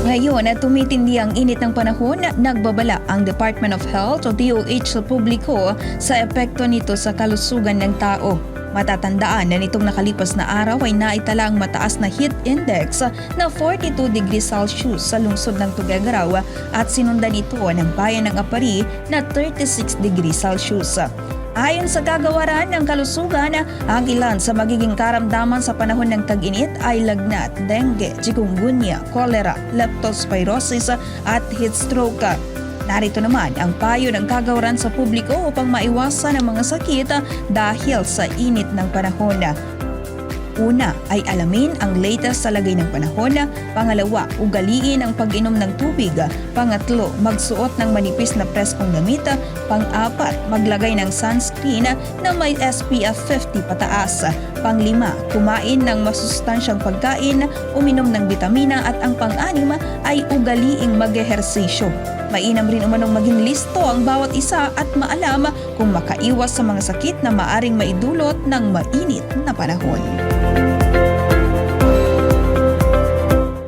Ngayon at tumitindi ang init ng panahon, nagbabala ang Department of Health o DOH sa publiko sa epekto nito sa kalusugan ng tao. Matatandaan na nitong nakalipas na araw ay naitala ang mataas na heat index na 42 degrees Celsius sa lungsod ng Tuguegarao at sinundan ito ng bayan ng Apari na 36 degrees Celsius. Ayon sa kagawaran ng kalusugan, ang ilan sa magiging karamdaman sa panahon ng tag-init ay lagnat, dengue, chikungunya, cholera, leptospirosis at heat stroke. Narito naman ang payo ng kagawaran sa publiko upang maiwasan ang mga sakit dahil sa init ng panahon. Una ay alamin ang latest sa lagay ng panahon. Pangalawa, ugaliin ang pag-inom ng tubig. Pangatlo, magsuot ng manipis na preskong damit. Pang-apat, maglagay ng sunscreen na may SPF 50 pataas. Panglima, kumain ng masustansyang pagkain, uminom ng bitamina at ang pang-anim ay ugaliing mag-ehersisyo. Mainam rin umanong maging listo ang bawat isa at maalam kung makaiwas sa mga sakit na maaring maidulot ng mainit na panahon.